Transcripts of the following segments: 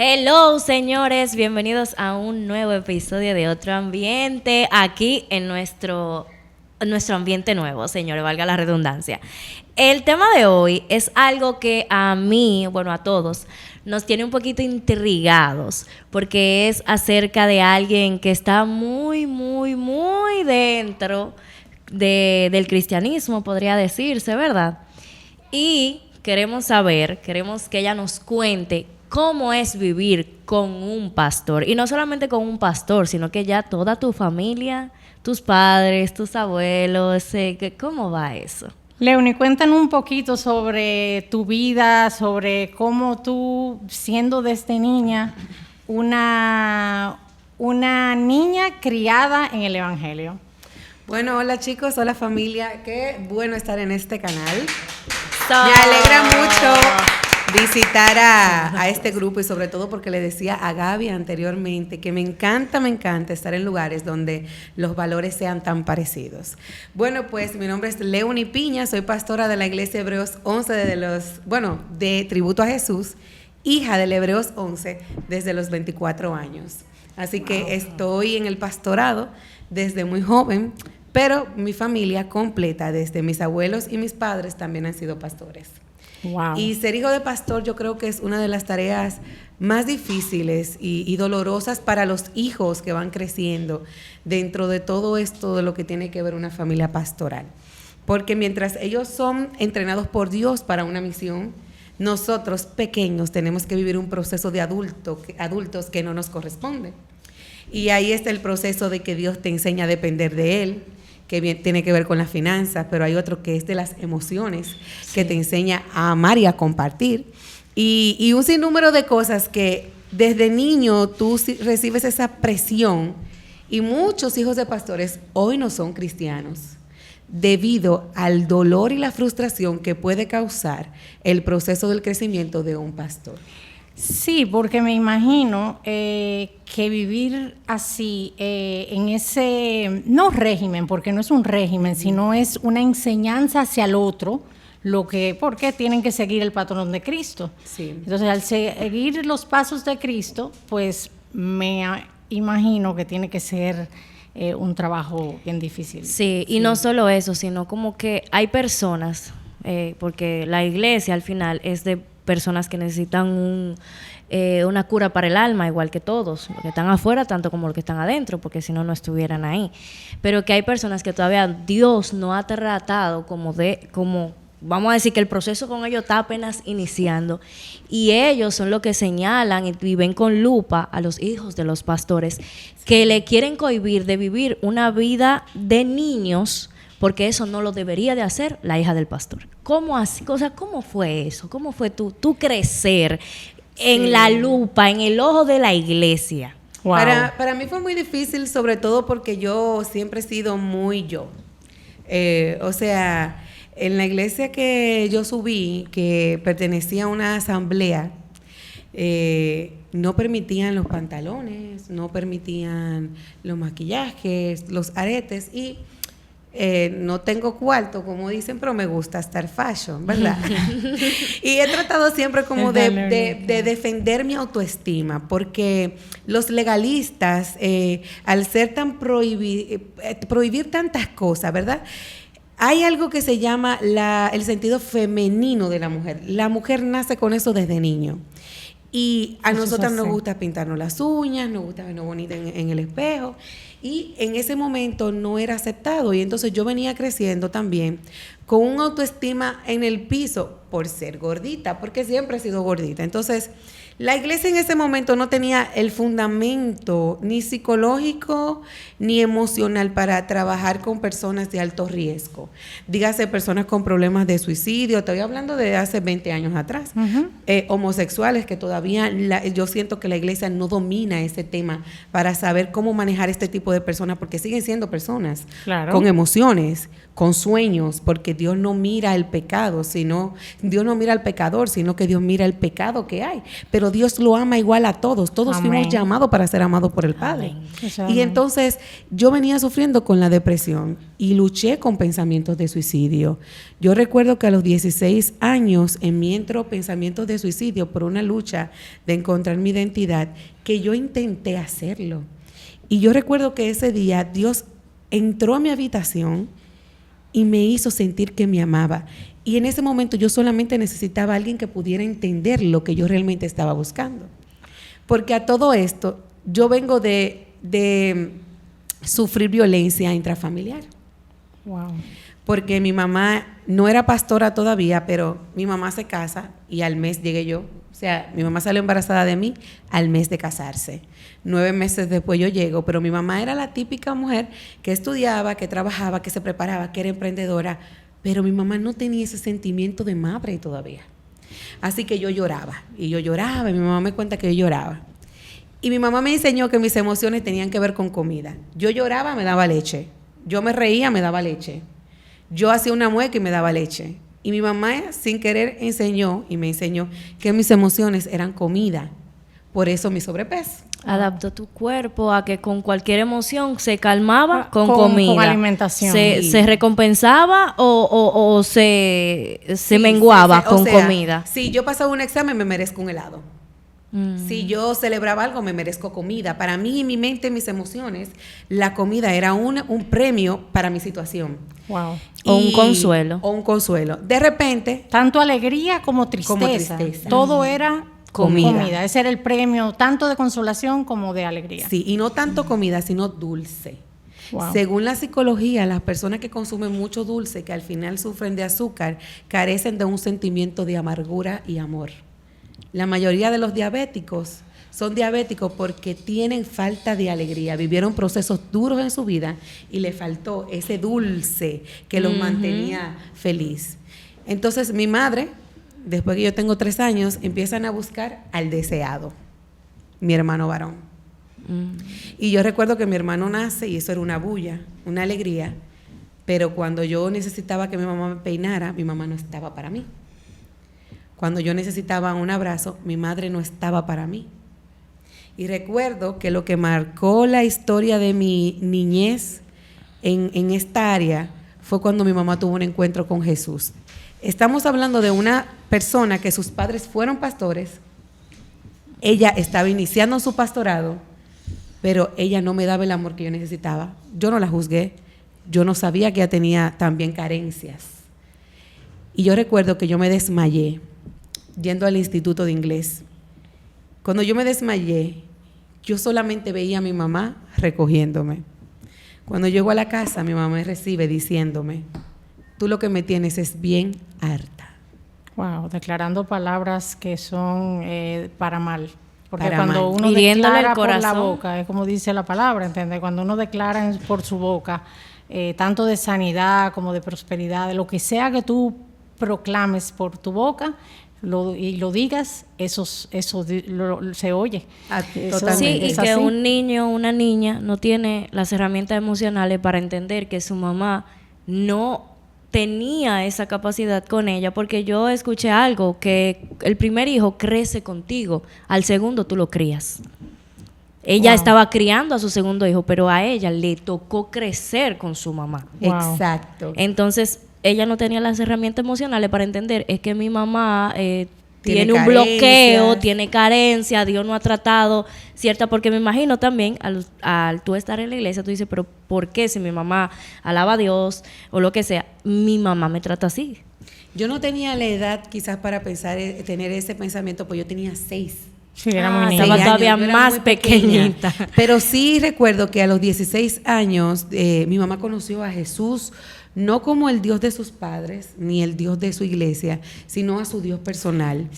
Hello, señores, bienvenidos a un nuevo episodio de Otro Ambiente, aquí en nuestro ambiente nuevo, señores, valga la redundancia. El tema de hoy es algo que a mí, bueno, a todos, nos tiene un poquito intrigados, porque es acerca de alguien que está muy dentro del cristianismo, podría decirse, ¿verdad? Y queremos que ella nos cuente cómo es vivir con un pastor. Y no solamente con un pastor, sino que ya toda tu familia, tus padres, tus abuelos, ¿cómo va eso? Leonie, cuéntanos un poquito sobre tu vida, sobre cómo tú, siendo desde niña, una niña criada en el Evangelio. Bueno, hola chicos, hola familia, qué bueno estar en este canal. Me alegra mucho visitar a este grupo y sobre todo porque le decía a Gaby anteriormente que me encanta de en lugares donde los valores sean tan parecidos. Bueno, pues mi nombre es Leonie Piña, soy pastora de la Iglesia Hebreos 11 de Tributo a Jesús, hija del Hebreos 11 desde los 24 años. Así que estoy en el pastorado desde muy joven, pero mi familia completa, desde mis abuelos y mis padres, también han sido pastores. Wow. Y ser hijo de pastor yo creo que es una de las tareas más difíciles y dolorosas para los hijos que van creciendo dentro de todo esto de lo que tiene que ver una familia pastoral. Porque mientras ellos son entrenados por Dios para una misión, nosotros pequeños tenemos que vivir un proceso de adultos que no nos corresponde. Y ahí está el proceso de que Dios te enseña a depender de Él, que tiene que ver con las finanzas, pero hay otro que es de las emociones, sí, que te enseña a amar y a compartir. Y un sinnúmero de cosas que desde niño tú recibes esa presión, y muchos hijos de pastores hoy no son cristianos debido al dolor y la frustración que puede causar el proceso del crecimiento de un pastor. Sí, porque me imagino que vivir así, en ese, no régimen, porque no es un régimen, sino es una enseñanza hacia el otro, porque tienen que seguir el patrón de Cristo. Sí. Entonces, al seguir los pasos de Cristo, pues me imagino que tiene que ser un trabajo bien difícil. Sí, y no solo eso, sino como que hay personas, porque la iglesia al final es de personas que necesitan una cura para el alma, igual que todos, los que están afuera tanto como los que están adentro, porque si no, no estuvieran ahí. Pero que hay personas que todavía Dios no ha tratado como vamos a decir que el proceso con ellos está apenas iniciando, y ellos son los que señalan y ven con lupa a los hijos de los pastores, que le quieren cohibir de vivir una vida de niños, porque eso no lo debería de hacer la hija del pastor. ¿Cómo así? O sea, ¿cómo fue eso? ¿Cómo fue tú crecer en la lupa, en el ojo de la iglesia? Wow. Para mí fue muy difícil, sobre todo porque yo siempre he sido muy yo. O sea, en la iglesia que yo subí, que pertenecía a una asamblea, no permitían los pantalones, no permitían los maquillajes, los aretes, y no tengo cuarto, como dicen, pero me gusta estar fashion, ¿verdad? Y he tratado siempre como de defender mi autoestima, porque los legalistas, al ser tan prohibir tantas cosas, ¿verdad? Hay algo que se llama el sentido femenino de la mujer. La mujer nace con eso desde niño. Y a nosotras nos gusta pintarnos las uñas, nos gusta vernos bonitas en el espejo. Y en ese momento no era aceptado. Y entonces yo venía creciendo también con una autoestima en el piso por ser gordita, porque siempre he sido gordita. Entonces, la iglesia en ese momento no tenía el fundamento ni psicológico ni emocional para trabajar con personas de alto riesgo. Dígase personas con problemas de suicidio, estoy hablando de hace 20 años atrás. Uh-huh. Homosexuales, que todavía yo siento que la iglesia no domina ese tema para saber cómo manejar este tipo de personas, porque siguen siendo personas, claro, con emociones, con sueños, porque Dios no mira el pecado, Dios no mira al pecador, sino que Dios mira el pecado que hay. Pero pero Dios lo ama igual a todos. Todos Amén. fuimos llamados para ser amados por el Padre. Amén. Eso, Y amén. entonces yo venía sufriendo con la depresión y luché con pensamientos de suicidio. Yo recuerdo que a los 16 años en mí entró pensamientos de suicidio por una lucha de encontrar mi identidad, que yo intenté hacerlo. Y yo recuerdo que ese día Dios entró a mi habitación y me hizo sentir que me amaba. Y en ese momento yo solamente necesitaba a alguien que pudiera entender lo que yo realmente estaba buscando. Porque a todo esto, yo vengo de sufrir violencia intrafamiliar. Wow. Porque mi mamá no era pastora todavía, pero mi mamá se casa y al mes llegué yo. O sea, mi mamá salió embarazada de mí al mes de casarse. 9 meses después yo llego, pero mi mamá era la típica mujer que estudiaba, que trabajaba, que se preparaba, que era emprendedora, pero mi mamá no tenía ese sentimiento de madre todavía. Así que yo lloraba, y yo lloraba, y mi mamá me cuenta que yo lloraba. Y mi mamá me enseñó que mis emociones tenían que ver con comida. Yo lloraba, me daba leche. Yo me reía, me daba leche. Yo hacía una mueca y me daba leche. Y mi mamá, sin querer, me enseñó que mis emociones eran comida. Por eso mi sobrepeso. Adaptó tu cuerpo a que con cualquier emoción se calmaba con Con comida. alimentación. Se, Sí. se recompensaba o se menguaba Sí, o con sea, comida. Si yo pasaba un examen, me merezco un helado. Mm. Si yo celebraba algo, me merezco comida. Para mí, en mi mente, en mis emociones, la comida era un premio para mi situación. Wow. O un consuelo. O un consuelo. De repente, Tanto alegría como tristeza. tristeza. Todo era Comida. comida. Ese era el premio, tanto de consolación como de alegría. sí, y no tanto comida, sino dulce. Wow. Según la psicología, las personas que consumen mucho dulce, que al final sufren de azúcar, carecen de un sentimiento de amargura y amor. La mayoría de los diabéticos son diabéticos porque tienen falta de alegría, vivieron procesos duros en su vida y le faltó ese dulce que los mantenía feliz. Entonces mi madre, después que yo tengo 3 años, empiezan a buscar al deseado, mi hermano varón. Y yo recuerdo que mi hermano nace y eso era una bulla, una alegría, pero cuando yo necesitaba que mi mamá me peinara, mi mamá no estaba para mí. Cuando yo necesitaba un abrazo, mi madre no estaba para mí. Y recuerdo que lo que marcó la historia de mi niñez en esta área fue cuando mi mamá tuvo un encuentro con Jesús. Estamos hablando de una persona que sus padres fueron pastores. Ella estaba iniciando su pastorado, pero ella no me daba el amor que yo necesitaba. Yo no la juzgué. Yo no sabía que ella tenía también carencias. Y yo recuerdo que yo me desmayé yendo al instituto de inglés. Cuando yo me desmayé, yo solamente veía a mi mamá recogiéndome. Cuando llego a la casa, mi mamá me recibe diciéndome, tú lo que me tienes es bien harta. Wow, declarando palabras que son para mal. Porque Para cuando mal. uno Hiriéndole declara el por la corazón. boca, es como dice la palabra, ¿entiendes? Cuando uno declara por su boca, tanto de sanidad como de prosperidad, de lo que sea que tú proclames por tu boca y lo digas, eso se oye. Eso Totalmente. Sí, y es que así. un niño o una niña no tiene las herramientas emocionales para entender que su mamá no tenía esa capacidad con ella, porque yo escuché algo, que el primer hijo crece contigo, al segundo tú lo crías. Ella Wow. estaba criando a su segundo hijo, pero a ella le tocó crecer con su mamá. Wow. Exacto. Entonces, ella no tenía las herramientas emocionales para entender, es que mi mamá Tiene tiene un carencias. bloqueo, tiene carencia, Dios no ha tratado cierta, porque me imagino también, al tú estar en la iglesia, tú dices, pero ¿por qué si mi mamá alaba a Dios o lo que sea, mi mamá me trata así? Yo no tenía la edad quizás para pensar, tener ese pensamiento, pues yo tenía 6. Sí, era muy estaba niña. todavía yo era más muy pequeña. pequeñita. Pero sí recuerdo que a los 16 años mi mamá conoció a Jesús no como el Dios de sus padres, ni el Dios de su iglesia, sino a su Dios personal.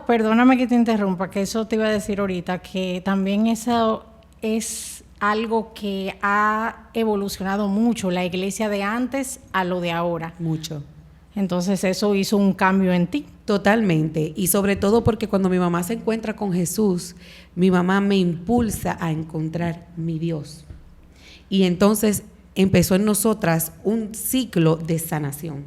Perdóname que te interrumpa, que eso te iba a decir ahorita, que también eso es algo que ha evolucionado mucho, la iglesia de antes a lo de ahora. Mucho. Entonces eso hizo un cambio en ti. Totalmente. Y sobre todo porque cuando mi mamá se encuentra con Jesús, mi mamá me impulsa a encontrar mi Dios. Y entonces empezó en nosotras un ciclo de sanación.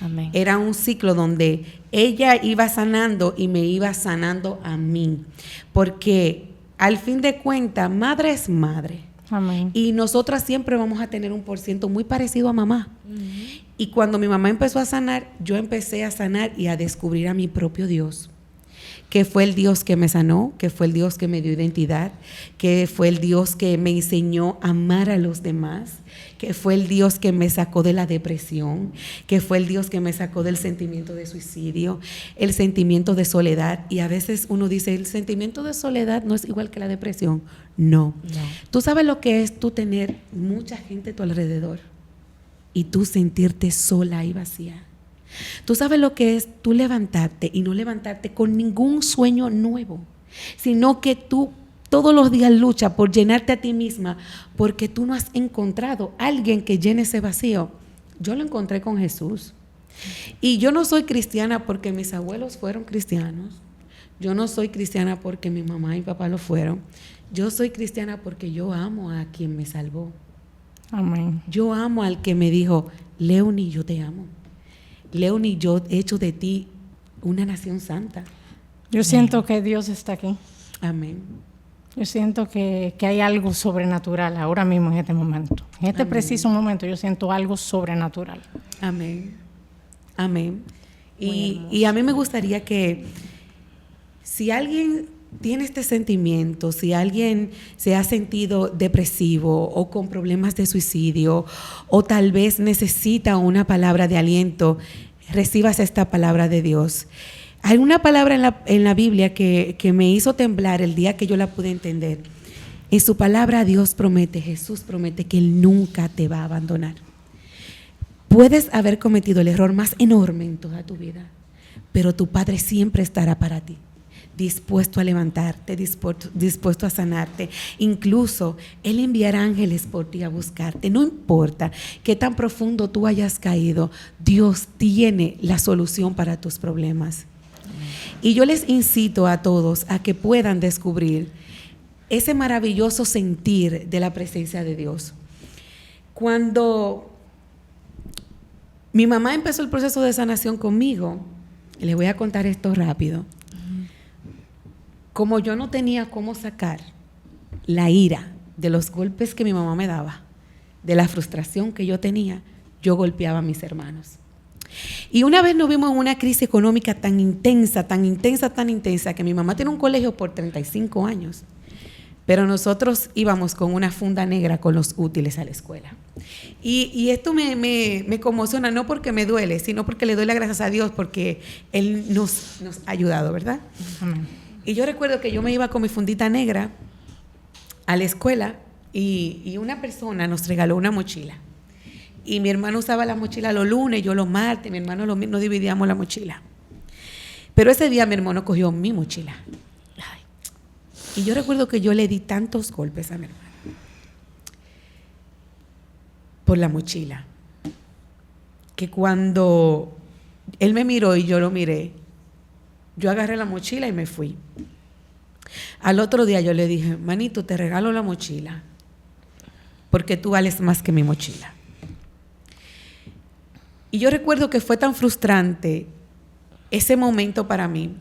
Amén. Era un ciclo donde ella iba sanando y me iba sanando a mí. Porque al fin de cuentas, madre es madre. Amén. Y nosotras siempre vamos a tener un porciento muy parecido a mamá. Y cuando mi mamá empezó a sanar, yo empecé a sanar y a descubrir a mi propio Dios, que fue el Dios que me sanó, que fue el Dios que me dio identidad, que fue el Dios que me enseñó a amar a los demás, que fue el Dios que me sacó de la depresión, que fue el Dios que me sacó del sentimiento de suicidio, el sentimiento de soledad. Y a veces uno dice, el sentimiento de soledad no es igual que la depresión. No. Tú sabes lo que es tú tener mucha gente a tu alrededor y tú sentirte sola y vacía. Tú sabes lo que es tú levantarte y no levantarte con ningún sueño nuevo, sino que tú todos los días luchas por llenarte a ti misma porque tú no has encontrado a alguien que llene ese vacío. Yo lo encontré con Jesús. Y yo no soy cristiana porque mis abuelos fueron cristianos. Yo no soy cristiana porque mi mamá y mi papá lo fueron. Yo soy cristiana porque yo amo a quien me salvó. Amén. Yo amo al que me dijo, Leonie, yo te amo. Leonie, yo he hecho de ti una nación santa. Yo siento que Dios está aquí. Amén. Yo siento que hay algo sobrenatural ahora mismo en este momento. En este preciso momento yo siento algo sobrenatural. Amén. Amén. Y a mí me gustaría que si alguien tiene este sentimiento, si alguien se ha sentido depresivo o con problemas de suicidio o tal vez necesita una palabra de aliento, recibas esta palabra de Dios. Hay una palabra en la Biblia que me hizo temblar el día que yo la pude entender. En su palabra Dios promete, Jesús promete que Él nunca te va a abandonar. Puedes haber cometido el error más enorme en toda tu vida, pero tu Padre siempre estará para ti, dispuesto a levantarte, dispuesto a sanarte. Incluso Él enviará ángeles por ti a buscarte. No importa qué tan profundo tú hayas caído, Dios tiene la solución para tus problemas. Y yo les incito a todos a que puedan descubrir ese maravilloso sentir de la presencia de Dios. Cuando mi mamá empezó el proceso de sanación conmigo, les voy a contar esto rápido. Como yo no tenía cómo sacar la ira de los golpes que mi mamá me daba, de la frustración que yo tenía, yo golpeaba a mis hermanos. Y una vez nos vimos en una crisis económica tan intensa, que mi mamá tiene un colegio por 35 años, pero nosotros íbamos con una funda negra con los útiles a la escuela. Y esto me conmociona, no porque me duele, sino porque le doy las gracias a Dios, porque Él nos ha ayudado, ¿verdad? Amén. Y yo recuerdo que yo me iba con mi fundita negra a la escuela y una persona nos regaló una mochila. Y mi hermano usaba la mochila los lunes, yo los martes, mi hermano nos dividíamos la mochila. Pero ese día mi hermano cogió mi mochila. Y yo recuerdo que yo le di tantos golpes a mi hermano por la mochila, que cuando él me miró y yo lo miré, yo agarré la mochila y me fui. Al otro día yo le dije, manito, te regalo la mochila porque tú vales más que mi mochila. Y yo recuerdo que fue tan frustrante ese momento para mí,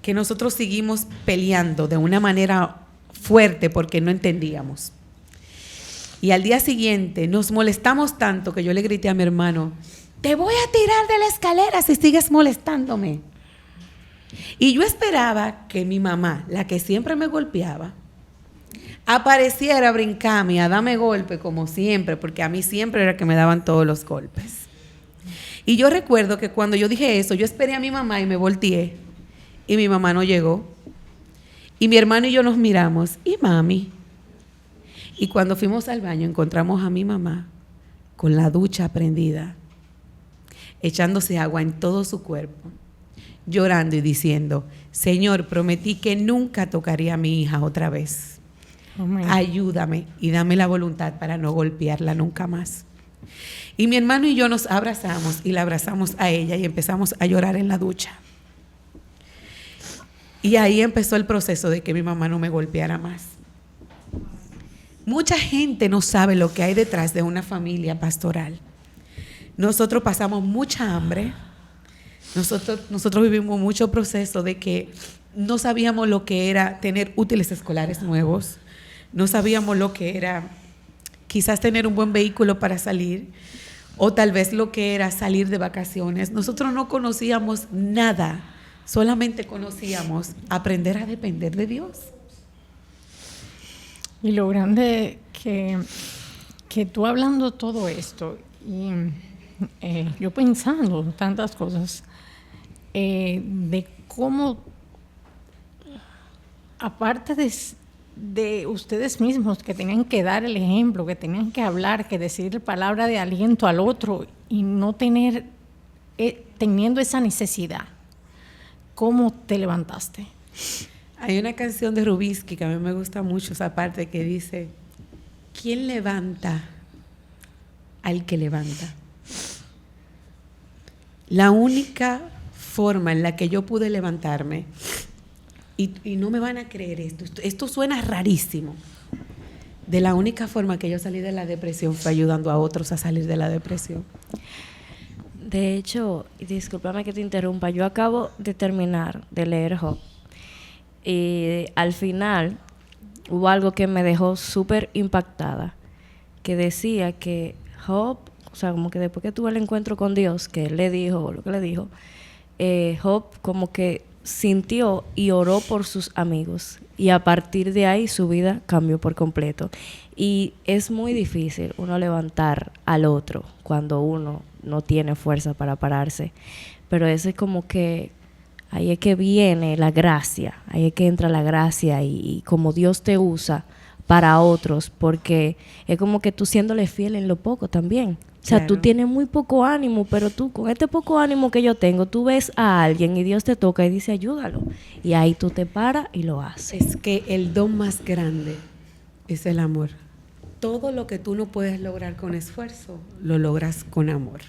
que nosotros seguimos peleando de una manera fuerte porque no entendíamos. Y al día siguiente nos molestamos tanto que yo le grité a mi hermano, te voy a tirar de la escalera si sigues molestándome. Y yo esperaba que mi mamá, la que siempre me golpeaba, apareciera a brincarme, a darme golpe como siempre, porque a mí siempre era que me daban todos los golpes. Y yo recuerdo que cuando yo dije eso, yo esperé a mi mamá y me volteé, y mi mamá no llegó. Y mi hermano y yo nos miramos, ¿y mami? Y cuando fuimos al baño encontramos a mi mamá con la ducha prendida, echándose agua en todo su cuerpo, llorando y diciendo, Señor, prometí que nunca tocaría a mi hija otra vez. Amén. Ayúdame y dame la voluntad para no golpearla nunca más. Y mi hermano y yo nos abrazamos y la abrazamos a ella y empezamos a llorar en la ducha. Y ahí empezó el proceso de que mi mamá no me golpeara más. Mucha gente no sabe lo que hay detrás de una familia pastoral. nosotros pasamos mucha hambre, nosotros vivimos mucho proceso de que no sabíamos lo que era tener útiles escolares nuevos, no sabíamos lo que era quizás tener un buen vehículo para salir, o tal vez lo que era salir de vacaciones. Nosotros no conocíamos nada, solamente conocíamos aprender a depender de Dios. Y lo grande que tú hablando todo esto, y yo pensando tantas cosas, de cómo, aparte de ustedes mismos que tenían que dar el ejemplo, que tenían que hablar, que decir palabra de aliento al otro y no teniendo esa necesidad, ¿cómo te levantaste? Hay una canción de Rubinsky que a mí me gusta mucho, esa parte que dice: ¿quién levanta al que levanta? La única forma en la que yo pude levantarme, y no me van a creer esto suena rarísimo, de la única forma que yo salí de la depresión fue ayudando a otros a salir de la depresión. De hecho, y discúlpame que te interrumpa, yo acabo de terminar de leer Job. Y al final hubo algo que me dejó súper impactada, que decía que Job, o sea, como que después que tuvo el encuentro con Dios, que él le dijo lo que le dijo, Job como que sintió y oró por sus amigos, y a partir de ahí su vida cambió por completo. Y es muy difícil uno levantar al otro cuando uno no tiene fuerza para pararse, pero ese es como que ahí es que viene la gracia, ahí es que entra la gracia y como Dios te usa para otros, porque es como que tú siéndole fiel en lo poco también. O sea, Claro. tú tienes muy poco ánimo, pero tú con este poco ánimo que yo tengo, tú ves a alguien y Dios te toca y dice ayúdalo. Y ahí tú te paras y lo haces. Es que el don más grande es el amor. Todo lo que tú no puedes lograr con esfuerzo, lo logras con amor.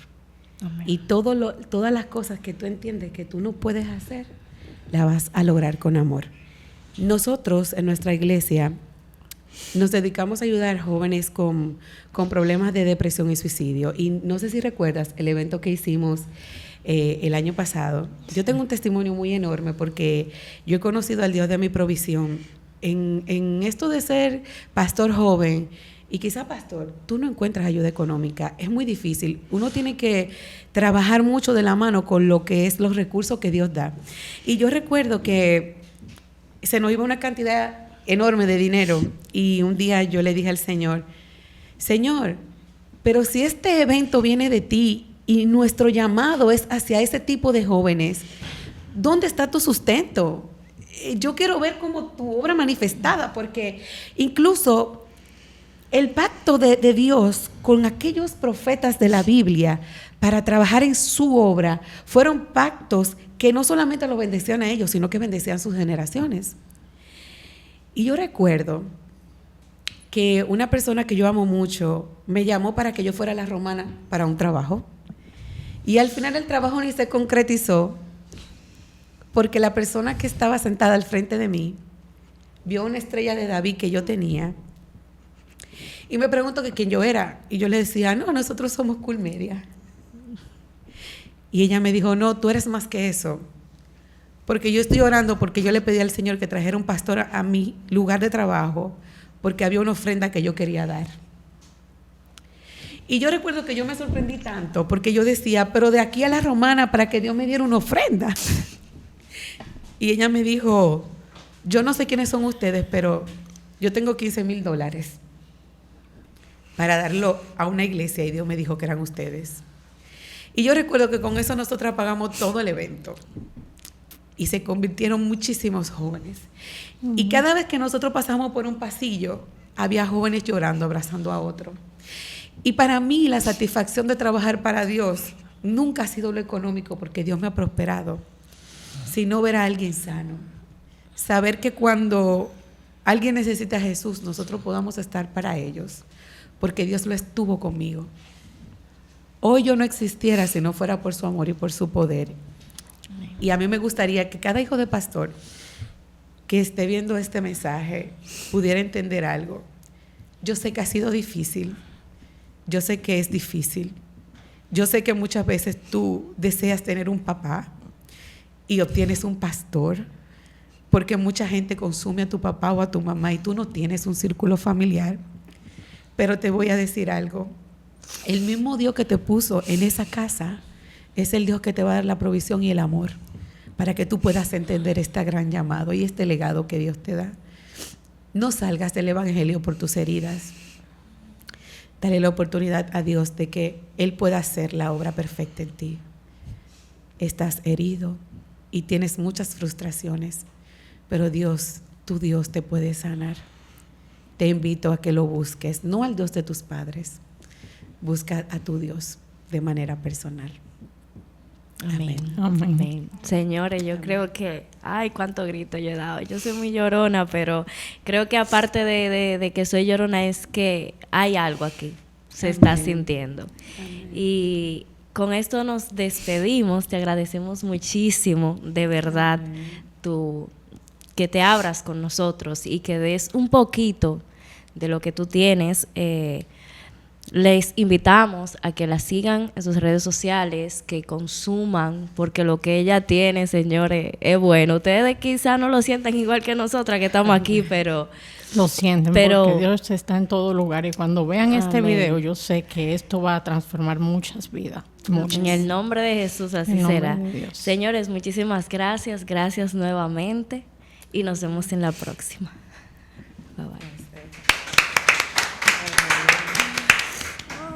Amén. Y todas las cosas que tú entiendes que tú no puedes hacer, las vas a lograr con amor. Nosotros en nuestra iglesia nos dedicamos a ayudar jóvenes con problemas de depresión y suicidio. Y no sé si recuerdas el evento que hicimos el año pasado. Yo tengo un testimonio muy enorme porque yo he conocido al Dios de mi provisión. En esto de ser pastor joven, y quizá pastor, tú no encuentras ayuda económica, es muy difícil. Uno tiene que trabajar mucho de la mano con lo que es los recursos que Dios da. Y yo recuerdo que se nos iba una cantidad enorme de dinero y un día yo le dije al Señor, Señor, pero si este evento viene de ti y nuestro llamado es hacia ese tipo de jóvenes, ¿dónde está tu sustento? Yo quiero ver como tu obra manifestada, porque incluso el pacto de Dios con aquellos profetas de la Biblia para trabajar en su obra fueron pactos que no solamente lo bendecían a ellos, sino que bendecían sus generaciones. Y yo recuerdo que una persona que yo amo mucho me llamó para que yo fuera a la Romana para un trabajo. Y al final el trabajo ni se concretizó porque la persona que estaba sentada al frente de mí vio una estrella de David que yo tenía y me preguntó que quién yo era. Y yo le decía, no, nosotros somos Cool Media. Y ella me dijo, no, tú eres más que eso. Porque yo estoy orando porque yo le pedí al Señor que trajera un pastor a mi lugar de trabajo porque había una ofrenda que yo quería dar. Y yo recuerdo que yo me sorprendí tanto porque yo decía, pero de aquí a la Romana para que Dios me diera una ofrenda. Y ella me dijo, yo no sé quiénes son ustedes, pero yo tengo $15,000 para darlo a una iglesia y Dios me dijo que eran ustedes. Y yo recuerdo que con eso nosotros pagamos todo el evento y se convirtieron muchísimos jóvenes. Y cada vez que nosotros pasamos por un pasillo, había jóvenes llorando, abrazando a otro. Y para mí la satisfacción de trabajar para Dios nunca ha sido lo económico, porque Dios me ha prosperado, sino ver a alguien sano. Saber que cuando alguien necesita a Jesús, nosotros podamos estar para ellos, porque Dios lo estuvo conmigo. Hoy yo no existiera si no fuera por su amor y por su poder. Y a mí me gustaría que cada hijo de pastor que esté viendo este mensaje pudiera entender algo. Yo sé que ha sido difícil, yo sé que es difícil, Yo sé que muchas veces tú deseas tener un papá y obtienes un pastor, porque mucha gente consume a tu papá o a tu mamá y tú no tienes un círculo familiar. Pero te voy a decir algo. El mismo Dios que te puso en esa casa es el Dios que te va a dar la provisión y el amor para que tú puedas entender este gran llamado y este legado que Dios te da. No salgas del evangelio por tus heridas. Dale la oportunidad a Dios de que Él pueda hacer la obra perfecta en ti. Estás herido y tienes muchas frustraciones, pero Dios, tu Dios te puede sanar. Te invito a que lo busques, no al Dios de tus padres. Busca a tu Dios de manera personal. Amén. Amén. Amén. Señores, yo creo que, ay, cuánto grito yo he dado. Yo soy muy llorona, pero creo que aparte de que soy llorona es que hay algo aquí, se está sintiendo. Y con esto nos despedimos, te agradecemos muchísimo, de verdad, que te abras con nosotros y que des un poquito de lo que tú tienes. Les invitamos a que la sigan en sus redes sociales, que consuman, porque lo que ella tiene, señores, es bueno. Ustedes quizás no lo sientan igual que nosotras que estamos aquí, pero Lo sienten, porque Dios está en todo lugar. Y cuando vean este Amén. video, yo sé que esto va a transformar muchas vidas. Muchas. En el nombre de Jesús, así En nombre será. de Dios. Señores, muchísimas gracias. Gracias nuevamente. Y nos vemos en la próxima. Bye bye.